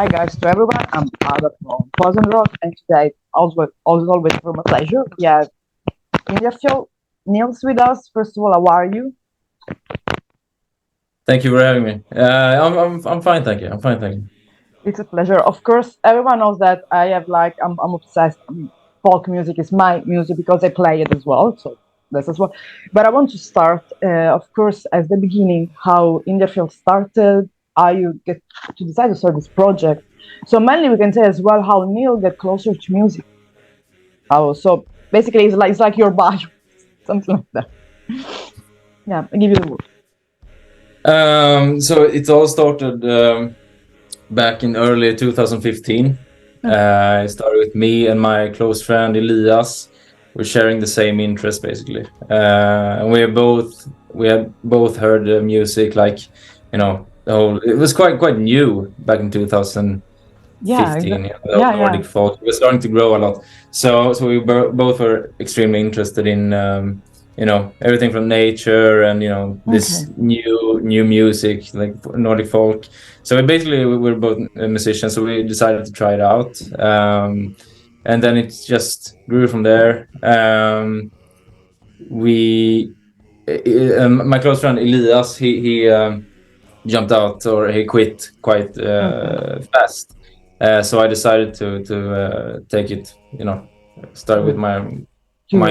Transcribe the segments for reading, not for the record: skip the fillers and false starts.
Hi guys to everyone. I'm Ada from Pleasant Rock, and today, always from a pleasure, we have Interviews Nils with us. First of all, how are you? Thank you for having me. I'm fine, thank you. I'm fine, thank you. It's a pleasure. Of course, everyone knows that I'm obsessed. I mean, folk music is my music because I play it as well. So that's as well. But I want to start, of course, as the beginning, how Interviews started, how you get to decide to start this project. So mainly, we can say as well how Neil get closer to music. Oh, so basically, it's like your bio, something like that. Yeah, I give you the word. So it all started back in early 2015. It started with me and my close friend Elias. We're sharing the same interest, basically, and we had both heard music, like, the whole. It was quite new back in 2015. Yeah, Nordic folk was starting to grow a lot. So we both were extremely interested in everything from nature and this new music like Nordic folk. So we were both musicians, so we decided to try it out, and then it just grew from there. We My close friend Elias, he jumped out, or he quit quite fast. So I decided to take it, start with my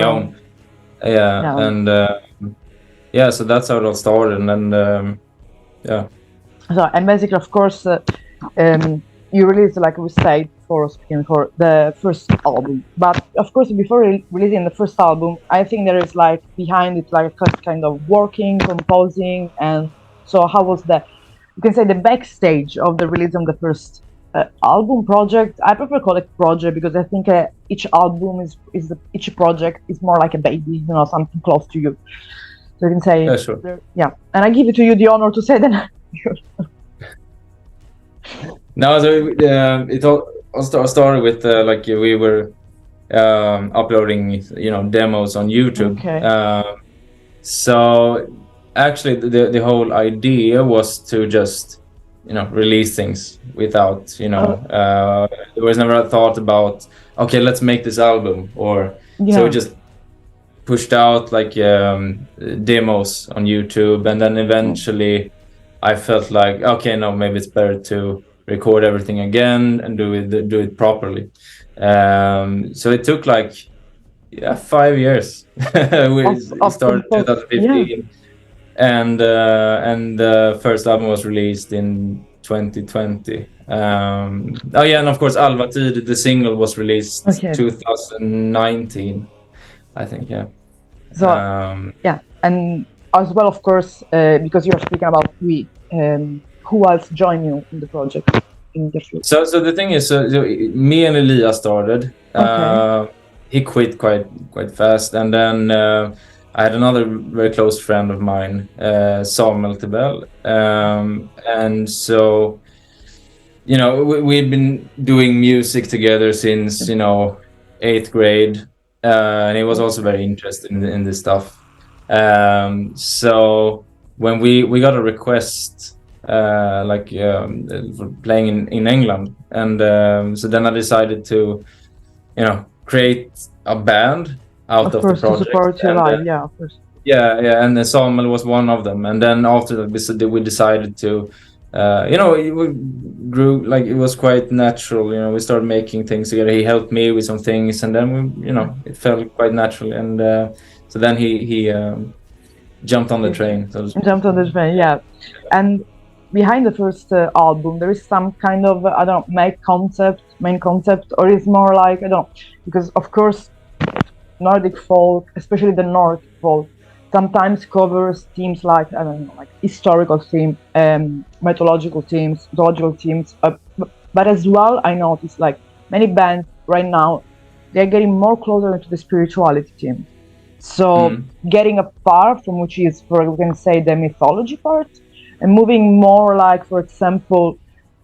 own. Yeah, and so that's how it all started, and yeah. So, and basically, of course, you released, like we said, for speaking for the first album. But of course, before releasing the first album, I think there is like behind it like a kind of working, composing, and so how was that? You can say the backstage of the release of the first album project. I prefer call it project because I think each album each project is more like a baby, something close to you. So you can say, yeah, sure. Yeah, and I give it to you the honor to say that. No, so it all started with like we were uploading, demos on YouTube. Okay. So actually, the whole idea was to just, release things without, there was never a thought about, okay, let's make this album, or so we just pushed out like demos on YouTube, and then eventually I felt like, okay, no, maybe it's better to record everything again and do it properly. So it took like 5 years. We started in 2015, and the first album was released in 2020. And of course, Alvatid, the single, was released 2019, I think. Yeah. So and as well, of course, because you're speaking about who else joined you in the project? So the thing is, so me and Elias started. He quit quite fast, and then I had another very close friend of mine, Samuel Tibel, and so we'd been doing music together since 8th grade, and he was also very interested in this stuff. So when we got a request, for playing in England, and so then I decided to create a band out of the project. To support your life, yeah, of course. Yeah, and Samuel was one of them, and then after that we decided to it grew, like, it was quite natural. We started making things together. He helped me with some things, and then it felt quite natural, and so then he jumped on the train. Yeah. And behind the first album, there is some kind of main concept, or it's more like, I don't know, because of course Nordic folk, especially the Nordic folk, sometimes covers themes like, I don't know, like historical theme, mythological themes, but as well, I noticed like many bands right now, they're getting more closer into the spirituality theme. So getting apart from which is, we can say, the mythology part, and moving more like, for example,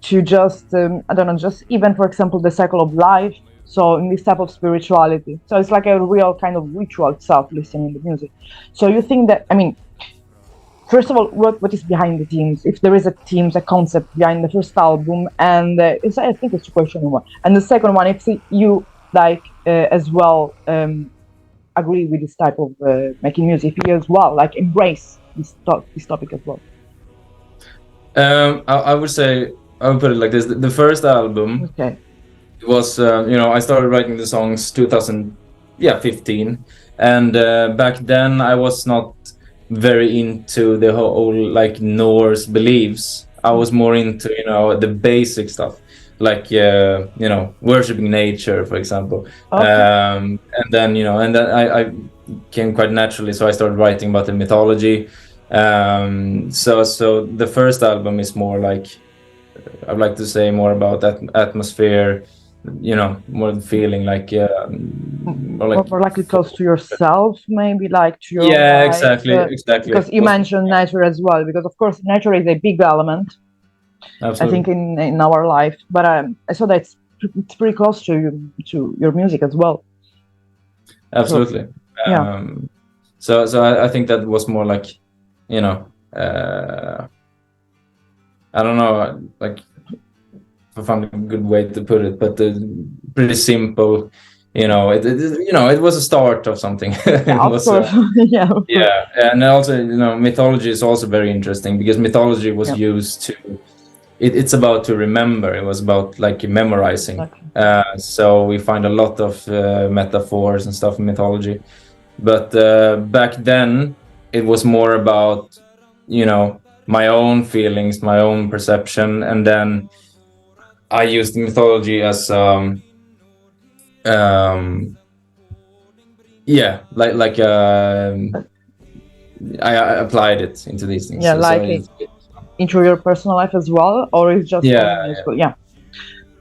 to just, I don't know, just even, for example, the cycle of life. So in this type of spirituality. So it's like a real kind of ritual itself, listening to music. So you think that, I mean, first of all, what is behind the teams? If there is a teams, a concept behind the first album, and I think it's question one. And the second one, if you like as well agree with this type of making music as well, like embrace this topic as well. I would say, I would put it like this: the first album, okay, it was I started writing the songs 2015, and back then I was not very into the whole like Norse beliefs. I was more into the basic stuff, like worshiping nature, for example. Okay. And then I came quite naturally, so I started writing about the mythology. So the first album is more like, I'd like to say, more about that atmosphere, more the feeling like more likely close to yourself, maybe, like to your life. Exactly. Because you mentioned nature as well, because of course nature is a big element. Absolutely. I think in our life, but I saw that it's pretty close to your music as well. Absolutely. So, I think that was more like, I don't know, like, I found a good way to put it, but pretty simple. It was a start of something. Yeah, of course. Yeah, and also mythology is also very interesting, because mythology was used to. It's about to remember. It was about like memorizing. Okay. So we find a lot of metaphors and stuff in mythology, but back then it was more about my own feelings, my own perception, and then I used mythology as I applied it into these things. Yeah, into your personal life as well, or it's just musical? Yeah.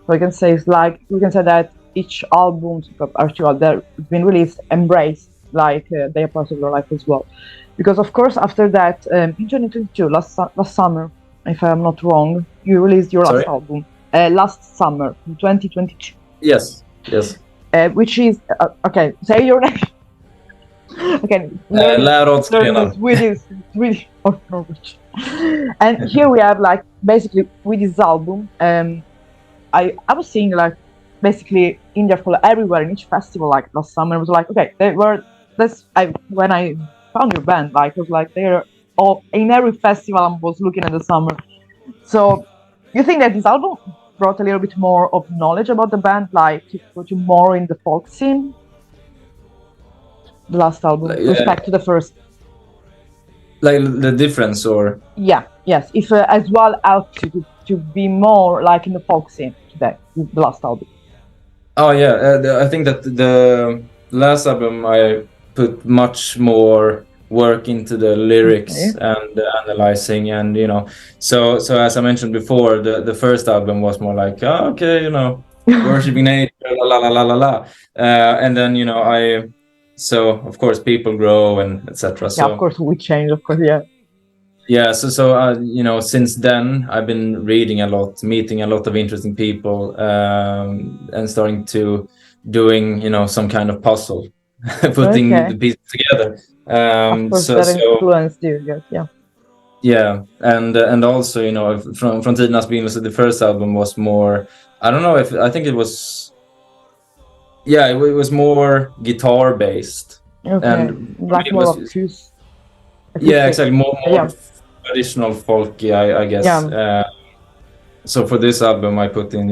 So we can say that each album that's been released embrace they are part of your life as well, because of course after that in 2022 last summer, if I'm not wrong, you released your last album last summer in 2022. Yes. Which is okay. Say your name. Okay. Swedish or Norwich. And here we have basically with this album. I was seeing basically Hindarfjäll everywhere in each festival last summer. It was okay, they were. When I found your band, it was they're all in every festival. I was looking at the summer. So, you think that this album brought a little bit more of knowledge about the band, to put you more in the folk scene? The last album, respect to the first. Like the difference, or? Yes. If as well helped you to be more in the folk scene today, the last album. Oh yeah, I think that the last album I put much more work into the lyrics and analyzing, and so as I mentioned before, the first album was more like worshiping nature, la, and then so of course people grow and etc. So of course we change, of course. So since then I've been reading a lot, meeting a lot of interesting people, and starting to doing some kind of puzzle, putting the pieces together. Of course, that influenced you, yes, yeah, and also from Tidernas begynnelse, the first album was more. I don't know if I think it was. Yeah, it was more guitar based. Okay, and more acoustic. Yeah, exactly, more traditional folky, I guess. Yeah. So for this album, I put in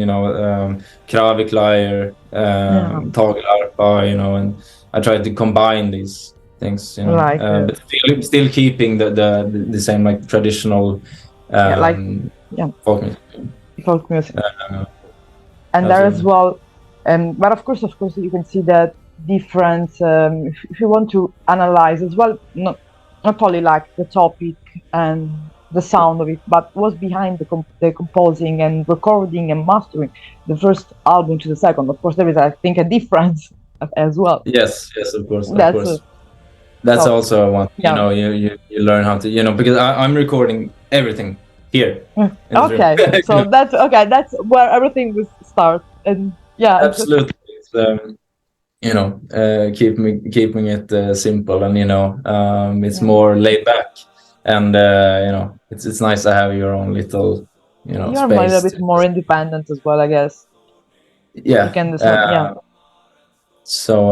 Kravik lyre, tagelarpa, and I tried to combine these things, but still keeping the same traditional folk music. Folk music. And there as well, but of course you can see that difference. If you want to analyze as well, not only the topic and the sound of it, but what's behind the composing and recording and mastering the first album to the second. Of course, there is, I think, a difference as well. Yes, of course. That's also one. You learn how to, because I'm recording everything here. Okay, so that's okay. That's where everything will start, and absolutely. Keeping it simple, and it's more laid back. and it's nice to have your own little You're a little space bit more independent as well, I guess. yeah. You can decide, yeah. So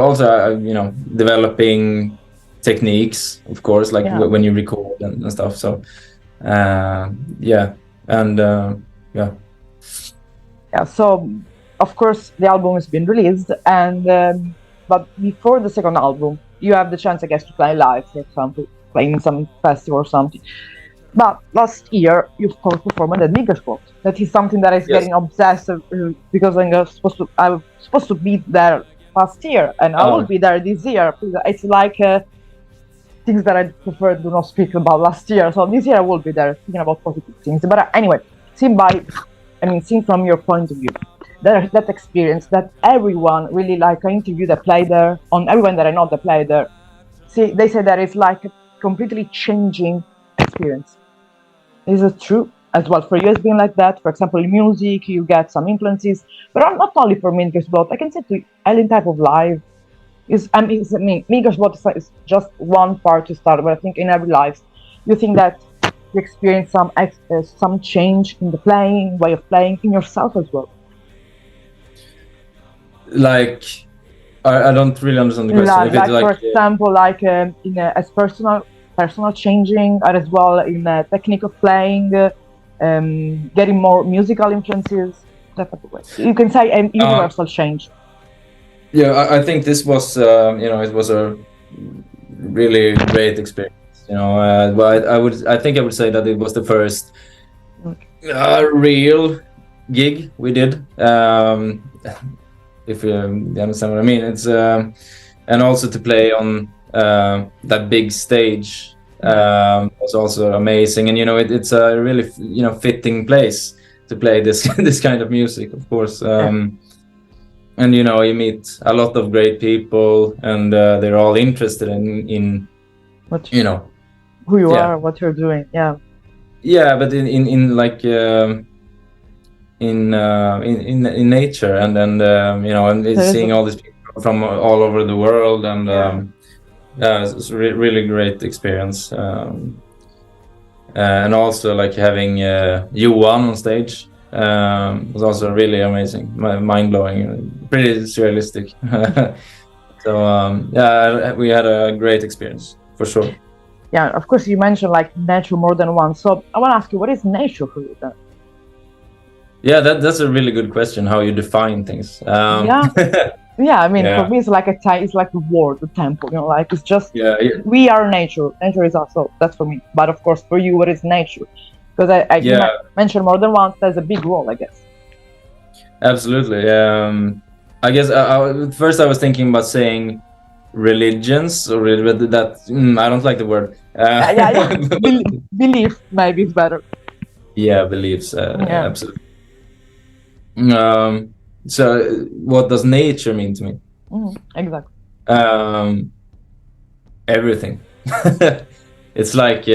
also developing techniques, of course, like Yeah. when you record and stuff. So yeah, and yeah. Yeah, so of course the album has been released, and but before the second album, you have the chance, I guess, to play live, for example, playing some festival or something. But last year, you of course performed at Midgårdssport. That is something that is Yes. getting obsessive because I was supposed to be there last year, and I will be there this year. It's like things that I prefer to not speak about last year. So this year I will be there speaking about positive things. But anyway, seen from your point of view, that experience that everyone really like an interview that played there, on everyone that I know that played there, they say that it's like a completely changing experience. Is it true as well for you? It's been like that. For example, in music, you get some influences, but not only for Midgårdssport. I can say to any type of live. Midgårdssport is just one part to start, but I think in every life, you think that you experience some change in the playing, way of playing, in yourself as well. Like, I don't really understand the question. Like for example, like as personal changing, or as well in a technique of playing, getting more musical influences. That type of way. You can say a universal change. Yeah, I think this was it was a really great experience. But I think I would say that it was the first real gig we did. If you understand what I mean, it's and also to play on that big stage was also amazing, and it's a really fitting place to play this this kind of music, of course. And you meet a lot of great people, and they're all interested in what who you are, what you're doing. Yeah, but in like in nature, and then and seeing all these people from all over the world, and it's a really great experience. And also like having Johan on stage was also really amazing, mind-blowing, pretty surrealistic. So we had a great experience for sure. Yeah, of course you mentioned like nature more than once, so I want to ask you, what is nature for you then? Yeah, that's a really good question, how you define things. Yeah, I mean, for me it's like it's like the world, the temple, like it's just we are nature is also, that's for me. But of course for you, what is nature? Because I mentioned more than once, there's a big role, I guess. Absolutely. I guess first I was thinking about saying religions, or that I don't like the word. Belief maybe is better. Yeah, beliefs. Absolutely. So what does nature mean to me? Exactly. Everything. It's like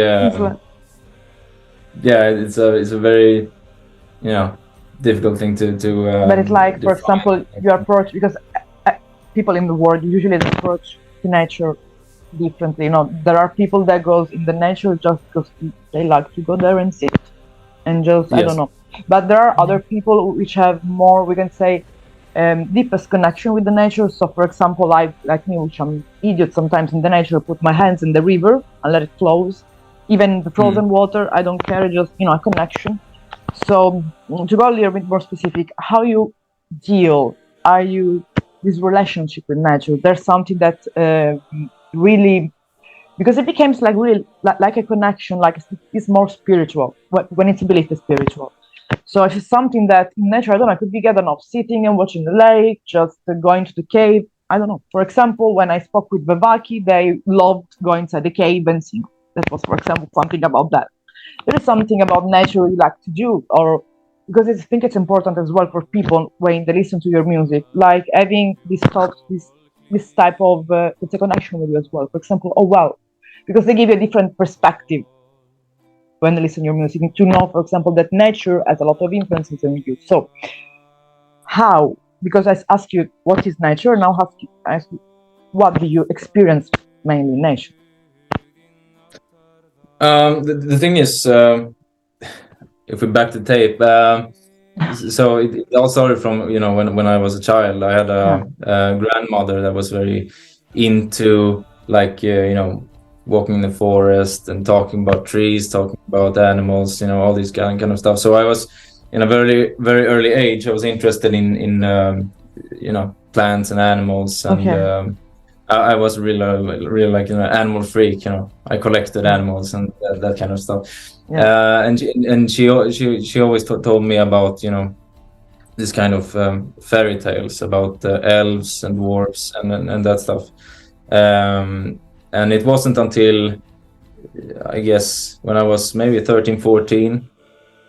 it's a very difficult thing to but it's like, for example, you approach, because people in the world usually approach to nature differently. There are people that goes in the nature just because they like to go there and sit and just I don't know. But there are other people which have more, we can say, deepest connection with the nature. So for example, like me, which I'm idiot sometimes in the nature, put my hands in the river and let it flows. Even the frozen water, I don't care, just a connection. So to go a little bit more specific, how you deal, this relationship with nature? There's something that really, because it becomes like really like a connection, like it's more spiritual when it's believed it's spiritual. So if it's something that in nature, I don't know, it could be getting off sitting and watching the lake, just going to the cave. I don't know. For example, when I spoke with Vivaki, they loved going to the cave and sing. That was, for example, something about that. There is something about nature you like to do, or because I think it's important as well for people when they listen to your music, like having this type of it's a connection with you as well. For example, because they give you a different perspective when they listen to your music, to know, for example, that nature has a lot of influences on you. So how? Because I asked you what is nature, now I ask you what do you experience mainly in nature? The thing is, if we back the tape, so it all started from, you know, when I was a child. I had a grandmother that was very into, like, you know, walking in the forest and talking about trees, talking about animals, you know, all these kind of stuff. So I was, in a very early age, I was interested in you know, plants and animals, and I was really like, you know, animal freak. You know, I collected animals and that kind of stuff. And she always told me about, you know, this kind of fairy tales about elves and dwarves and that stuff. And it wasn't until, I guess, when I was maybe 13, 14,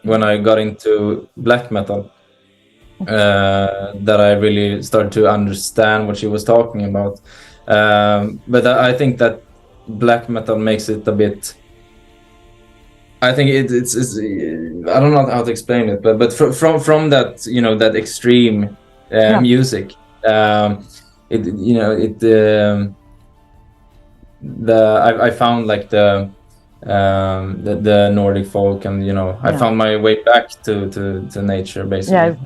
when I got into black metal, that I really started to understand what she was talking about. But I think that black metal makes it a bit, I think it's I don't know how to explain it, but from that, you know, that extreme music, it, you know, it I found like the Nordic folk, and, you know, I found my way back to nature, basically.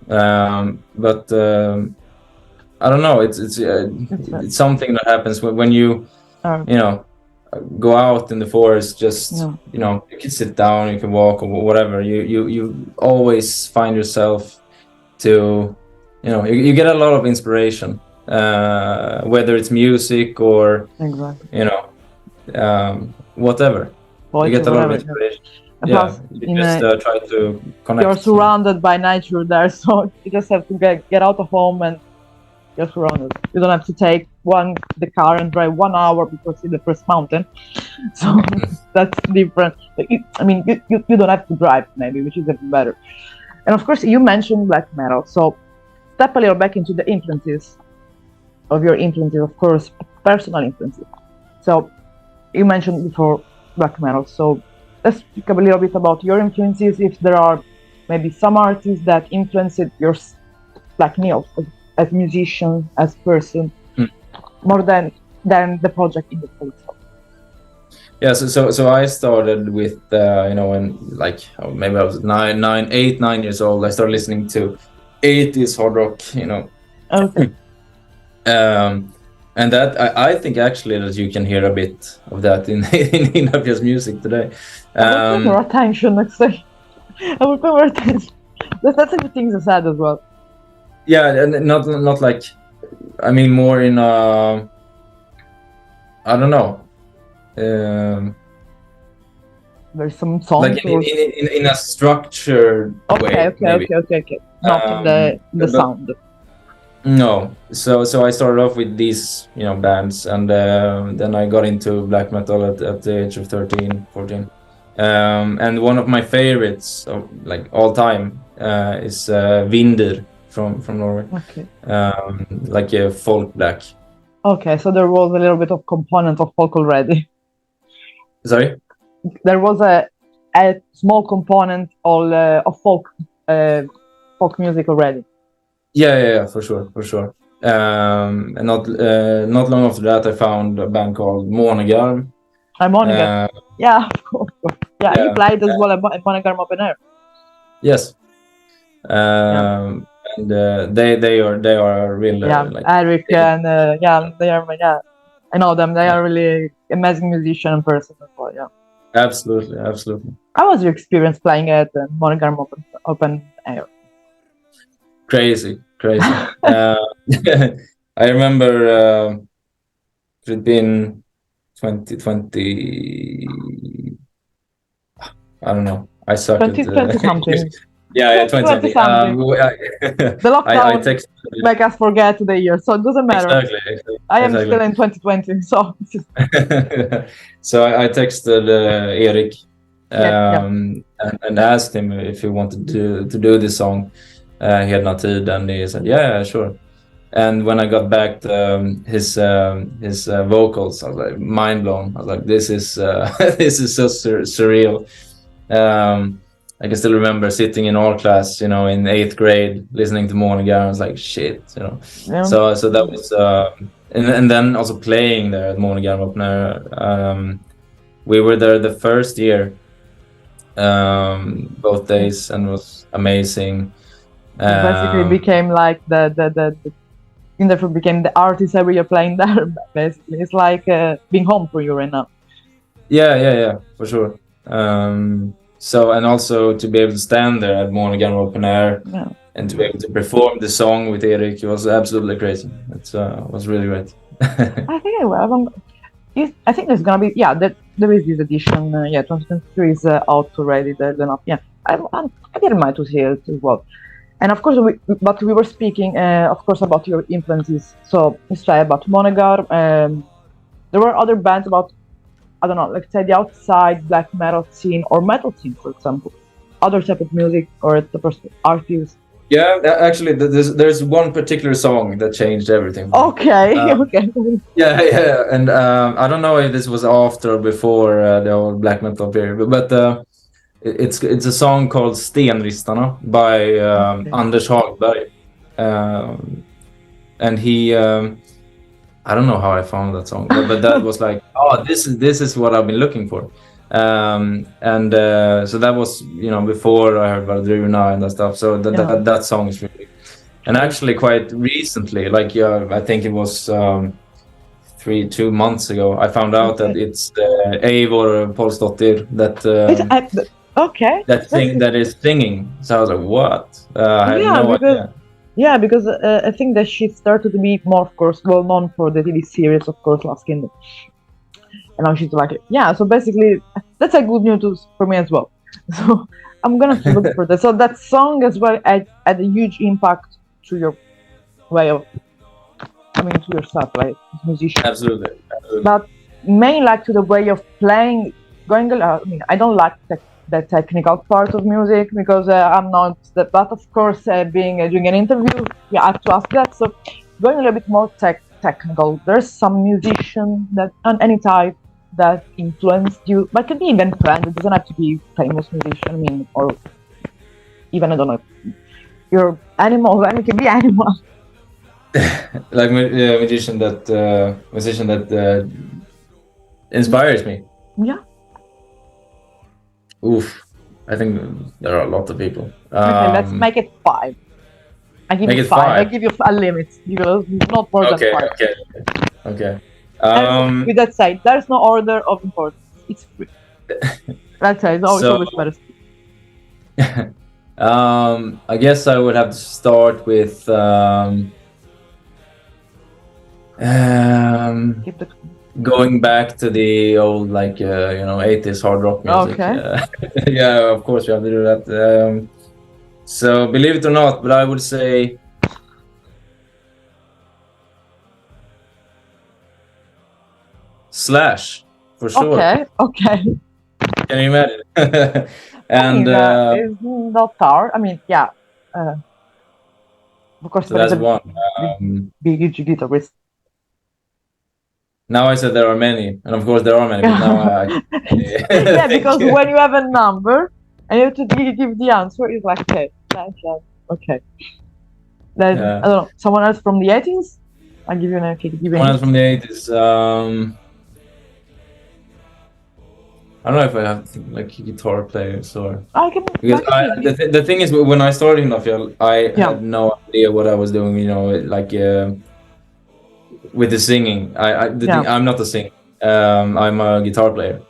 But I don't know, it's something that happens when you you know, go out in the forest. Just you know, you can sit down, you can walk, or whatever. You always find yourself to, you know, you get a lot of inspiration, whether it's music or you know, whatever. You get a lot of inspiration. Plus, you just try to connect. You're surrounded by nature there, so you just have to get out of home and you're surrounded. You don't have to take the car and drive 1 hour because it's the first mountain. So that's different. I mean, you don't have to drive, maybe, which is even better. And of course, you mentioned black metal. So step a little back into the influences of your influences, of course, personal influences. So you mentioned before black metal. So let's speak a little bit about your influences. If there are maybe some artists that influenced your, like Nils, as musician, as person, more than the project in itself. Yeah, so I started with you know, when, like, maybe I was 9 years old. I started listening to 80s hard rock, you know. Okay. And that I think actually that you can hear a bit of that in Hindarfjäll's music today. I will pay more attention next time. I will pay more attention. That's a good thing to say as well. Yeah, and not like, I mean, more in a, I don't know. There's some songs like in a structured way. Okay. Not in the sound. No, so I started off with these, you know, bands, and then I got into black metal at the age of 13, 14. And one of my favorites of, like, all time is Vinder from Norway. Okay. Like a folk black. Okay, so there was a little bit of component of folk already. Sorry? There was a small component of folk music already. Yeah, for sure. And not long after that, I found a band called Monegarm. Monegarm. Yeah, of course. Yeah, you played as well at Monegarm Open Air. Yes. And they are really like, Eric and they are I know them. They are really amazing musician and person as well. Yeah. Absolutely. How was your experience playing at Monegarm Open Air? Crazy. I remember it had been 2020. I don't know. I suck at 2020 something. Yeah, 2020 something. The lockdown I texted, make us forget the year, so it doesn't matter. Exactly. I am still in 2020, so. So I texted Erik and asked him if he wanted to do this song. He had not tid, and he said, yeah, sure. And when I got back his vocals, I was like mind blown. I was like, this is this is so surreal. I can still remember sitting in art class, you know, in 8th grade, listening to Monegarm. I was like, shit, you know. Yeah. So that was, and then also playing there at Monegarm Open Air. we were there the first year, both days, and it was amazing. So basically, it became like the Hindarfjäll became the artist every year playing there. Basically, it's like being home for you right now. Yeah, for sure. So, and also to be able to stand there at Monaghan Open Air, Yeah. and to be able to perform the song with Erik, it was absolutely crazy. It was really great. I think I think there's gonna be there is this edition. 2023 is out already. There's enough. Yeah, I didn't mind to see it as well. And of course, we were speaking, of course, about your influences. So you say about Monegar. There were other bands about, I don't know, let's say the outside black metal scene or metal scene, for example. Other type of music or type of artists. Yeah, actually, there's one particular song that changed everything. Okay, okay. Yeah, and I don't know if this was after or before the old black metal period, but it's a song called Stenristarna by Anders Hagberg, and he I don't know how I found that song, but that was like, oh, this is what I've been looking for. And so that was, before I heard about Druna and that stuff. So that song is really, and actually quite recently, like I think it was 2 months ago, I found out that it's Eivor Polsdottir that okay, that is singing. So I was like, what? I had no idea. Yeah, because I think that she started to be more, of course, well known for the TV series, of course, Last Kingdom. And now she's like, yeah, so basically, that's a good news for me as well. So I'm gonna look for that. So that song as well had a huge impact to your way of, to yourself, right, as a musician. Absolutely. But mainly like to the way of playing, I don't like the technical part of music because I'm not that, but of course doing an interview, you have to ask that. So going a little bit more technical, there's some musician that on any type that influenced you, but it can be even friend, it doesn't have to be famous musician, or even, I don't know, your animal, it can be animal. Like musician that inspires me. Yeah. Oof, I think there are a lot of people. Okay, let's make it 5. I give you 5. I give you a limit because not more than 5. Okay. With that said, there's no order of importance. It's free. That's it. It's always better. I guess I would have to start with going back to the old 80s hard rock music. Okay. Yeah, of course we have to do that. So believe it or not, but I would say Slash for sure. Okay. Can you imagine? And it's not hard. Of course, so that's one. Big guitarist. Now I said there are many, and of course there are many. But now yeah, because when you have a number and you have to give the answer, it's like okay. Then I don't know, someone else from the 80s. I'll give you an Someone else from the 80s. I don't know if I have guitar players or. Because the thing is, when I started Hindarfjäll, I had no idea what I was doing. With the singing, I'm not a singer. I'm a guitar player.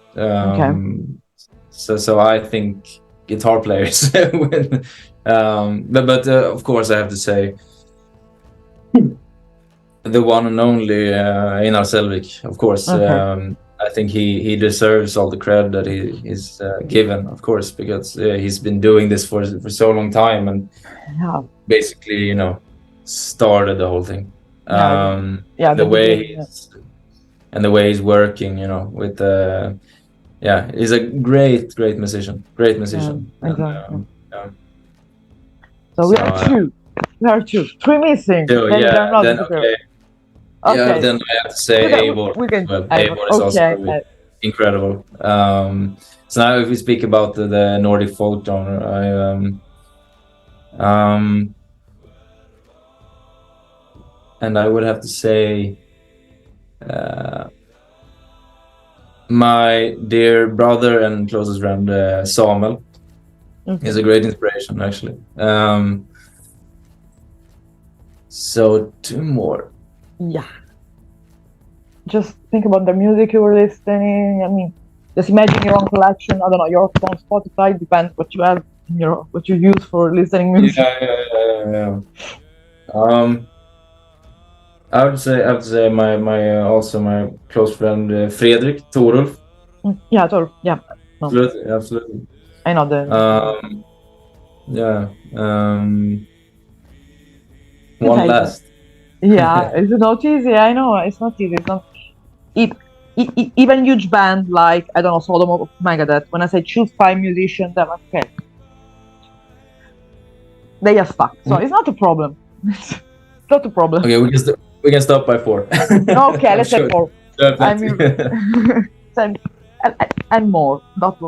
So I think guitar players. But of course I have to say the one and only Einar Selvik, of course. I think he deserves all the credit that he is given, of course, because he's been doing this for so long time and basically, started the whole thing. The way he's working, with he's a great musician. Exactly. So we are two. 3 missing. Yeah, then I have to say Eivor. Eivor is also incredible. So now if we speak about the Nordic folk genre, and I would have to say my dear brother and closest friend Samuel. He's a great inspiration, actually. So 2 more. Yeah. Just think about the music you were listening. I mean, just imagine your own collection. I don't know, your phone, Spotify, depends what you have in what you use for listening music. Yeah. I would say my also my close friend Fredrik Torulf. Yeah, totally. Yeah. No. Absolutely. I know the. Yeah. One last. Yeah, it's not easy. I know it's not easy. It's not. Even huge band like I don't know Sodom or Megadeth. When I say choose 5 musicians, they're like, okay, they are stuck. So it's not a problem. It's not a problem. Okay, we can stop by 4. Okay, let's say 4. I mean, and more. Not.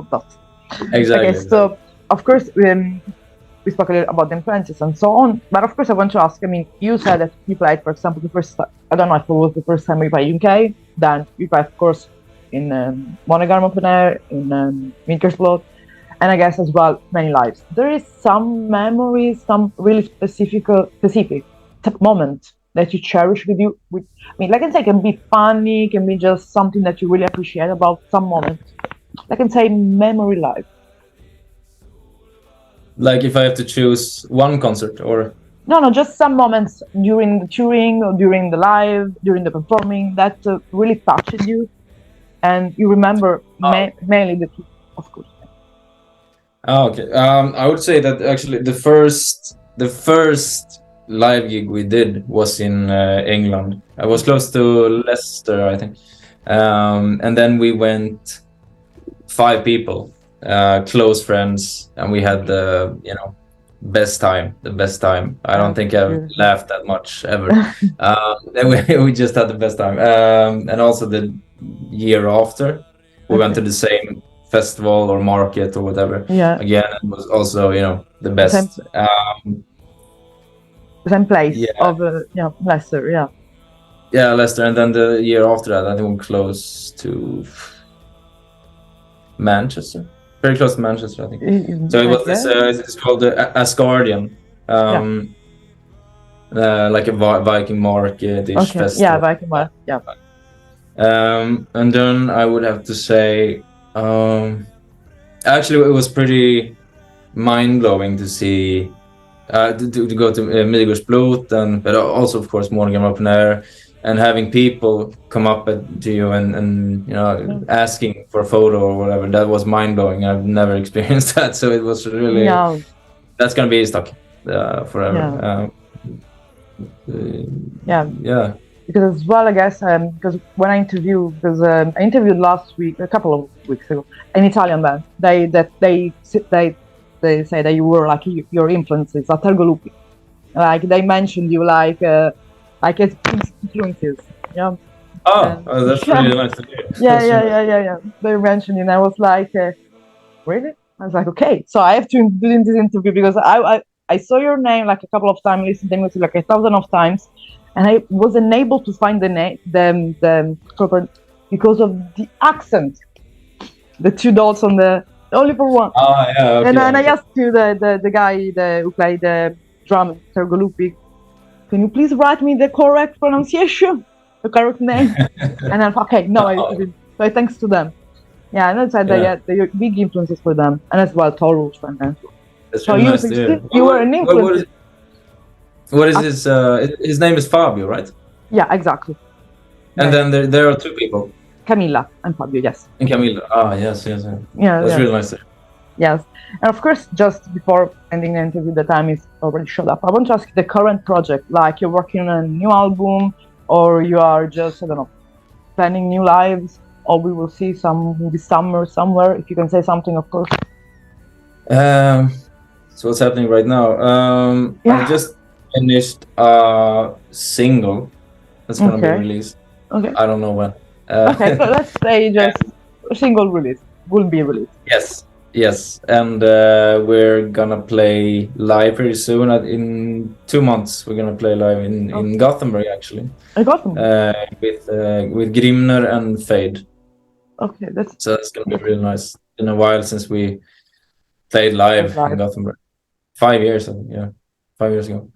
Exactly. Okay, so of course we spoke a little about the influences and so on. But of course, I want to ask. I mean, you said that you played, for example, the first. I don't know if it was the first time we played UK. Then we played, of course, in Monaghan Open Air, in Hindarfjäll, and I guess as well many lives. There is some memories, some really specific moment that you cherish with you. I mean, like I can say, it can be funny, it can be just something that you really appreciate about some moment. I can say memory life. Like if I have to choose one concert or no, just some moments during the touring or during the live, during the performing that really touched you, and you remember mainly the two, of course. Oh, okay. I would say that actually the first live gig we did was in England. I was close to Leicester, I think, and then we went 5 people. Close friends, and we had the the best time. I don't think I've laughed that much ever. We just had the best time. And also the year after we went to the same festival or market or whatever. Again, it was also the best. Same place of Leicester. Yeah, Leicester, and then the year after that I think we're close to Manchester. Very close to Manchester, I think. So it was this. It's called the Asgardian, like a Viking market-ish festival. Yeah, Viking market. Yeah. And then I would have to say, actually, it was pretty mind-blowing to see, to go to Midgårdsblot, but also, of course, Monaghan Open Air. And having people come up to you and asking for a photo or whatever, that was mind-blowing. I've never experienced that, so it was really that's gonna be stuck forever. Yeah. Because as well, I guess because when I interviewed, I interviewed last week, a couple of weeks ago, an Italian band. They say that you were like your influences at Tergolupi. Like they mentioned you like as influences. Yeah. Oh, that's really nice to hear. Yeah. They mentioned it, and I was like, really? I was like, okay. So I have to do this interview because I saw your name like a couple of times, listened to it like 1,000 of times, and I wasn't able to find the proper because of the accent. The 2 dots on the only for one. Oh yeah. Okay, and I asked you the guy who played the drum, Tergolupi. Can you please write me the correct pronunciation, the correct name? And I'm okay. No, I didn't. So thanks to them. Yeah, and I said that they're big influences for them, and as well Torulf and that's so really nice to hear. You were an influence. What is his? His name is Fabio, right? Yeah, exactly. And then there are 2 people. Camilla and Fabio, yes. And Camilla. Ah, yes. Yeah, that's really nice. Yes, and of course, just before ending the interview, the time is already showed up. I want to ask you the current project, like you're working on a new album, or you are just, I don't know, planning new lives, or we will see some this summer somewhere, if you can say something, of course. So what's happening right now? I just finished a single that's gonna be released. Okay. I don't know when. Okay, so let's say just a single release will be released. Yes, and we're gonna play live pretty soon. In 2 months, we're gonna play live in Gothenburg, actually. Gothenburg. With Grimner and Fade. Okay, So that's gonna be really nice. In a while since we played live in Gothenburg. 5 years, I think, yeah, 5 years ago.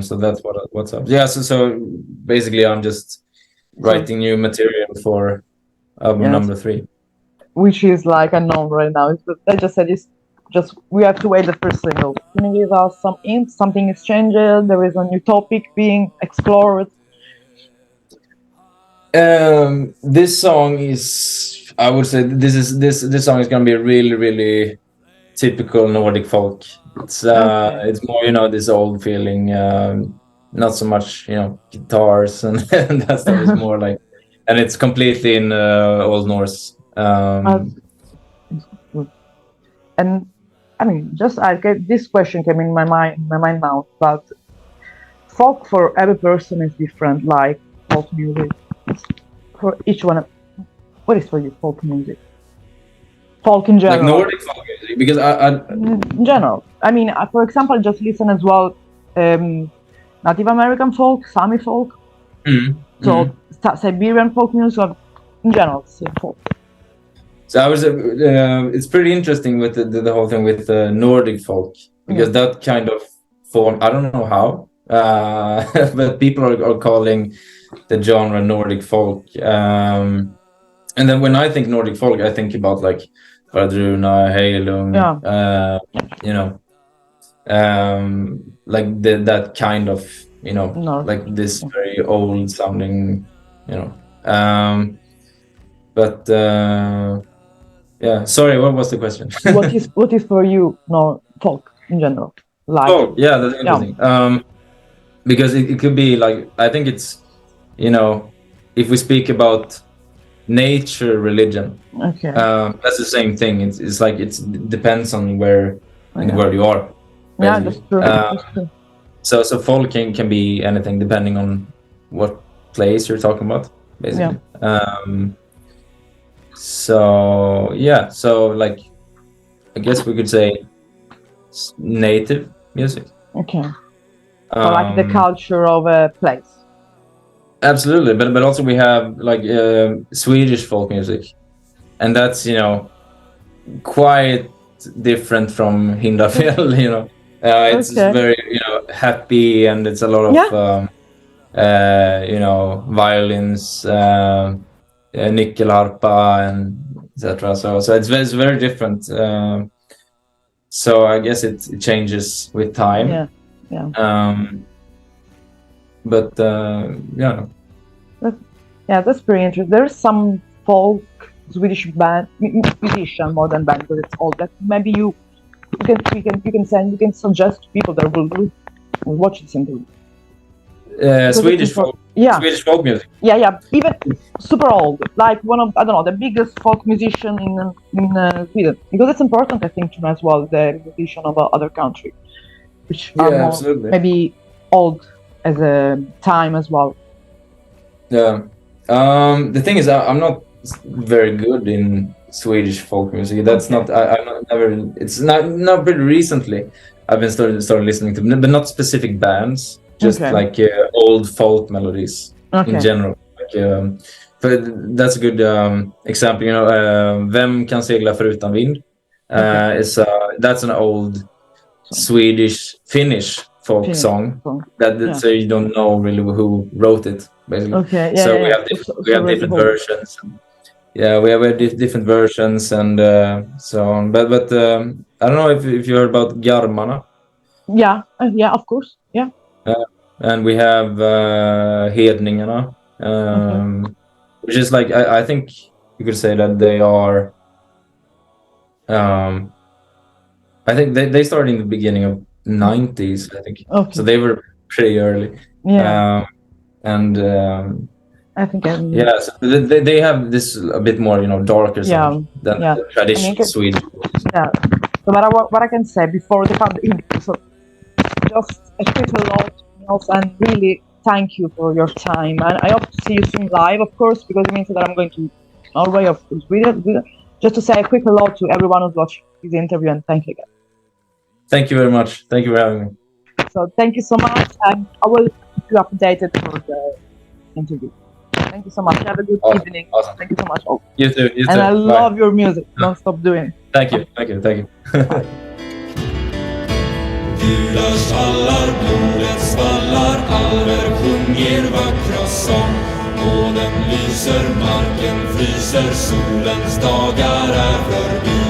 So that's what's up. Yeah, so basically I'm just writing new material for album number 3. Which is like unknown right now. I just said it's just we have to wait the first single. Can you give us some hints? Something is changing. There is a new topic being explored. This song is, I would say, this song is gonna be really, really typical Nordic folk. It's more, this old feeling. Not so much, guitars and, and that stuff. Is more like, and it's completely in Old Norse. And I mean, this question came in my mind now. But folk for every person is different. Like folk music, for each one. What is for you folk music? Folk in general. Like Nordic folk music, because in general. I mean, for example, just listen as well. Native American folk, Sami folk, Siberian folk music, in general, folk. So I was, it's pretty interesting with the whole thing with Nordic folk, because that kind of form, I don't know how, but people are calling the genre Nordic folk. And then when I think Nordic folk, I think about like Vardruna, Heilung, like that kind of, like this very old sounding, but yeah, sorry, what was the question? what is for you folk in general? Like, yeah, that's interesting. Because it could be like, I think it's, if we speak about nature religion, that's the same thing. It's like it depends on where in the world you are. Basically. Yeah, that's true. So folk can be anything depending on what place you're talking about, basically. So yeah, so like, I guess we could say native music. Okay. Or like the culture of a place. Absolutely, but also we have like Swedish folk music, and that's quite different from Hindarfjäll. It's very happy, and it's a lot of violins, nyckelharpa, and etc. So it's very different. So I guess it changes with time. But that's pretty interesting. There's some folk Swedish band musician, more than band, because it's all that maybe you can suggest people that will watch this interview. Swedish folk music. Yeah, even super old, like one of the biggest folk musician in Sweden, because it's important, I think, to know as well the musician of other country, which are more, maybe old as a time as well. Yeah. The thing is, I'm not very good in Swedish folk music. That's not. I'm not never. It's not pretty recently. I've been started listening to, but not specific bands. Just like old folk melodies in general. Like, but that's a good example. Vem kan segla förutan vind? That's an old Finnish folk song. So you don't know really who wrote it, basically. We have different versions. Yeah, we have different versions and so on. But I don't know if you heard about Garmarna. Yeah, of course. Yeah. And we have Hedningarna, which is like, I think you could say that they are. I think they started in the beginning of 90s. I think so. They were pretty early. Yeah. And I think so they have this a bit more darker sound than the traditional Swedish. Yeah. So what I can say before the interview, so just a quick hello to Nils, and really thank you for your time, and I hope to see you soon live, of course, because it means that I'm going to Norway or Sweden. Just to say a quick hello to everyone who's watching this interview, and thank you again. Thank you very much. Thank you for having me. So thank you so much, and I will keep you updated for the interview. Thank you so much. Have a good Awesome. evening. Awesome. Thank you so much. Oh. You too. You too. And I Bye. love your music. Don't stop doing it. Thank you. Thank you. Thank you. Gudars allar, blodet svallar, alver sjunger vackra sång. Månen lyser, marken fryser, solens dagar är förbi.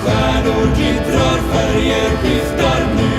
Stjärnor glittrar, färger skiftar nu.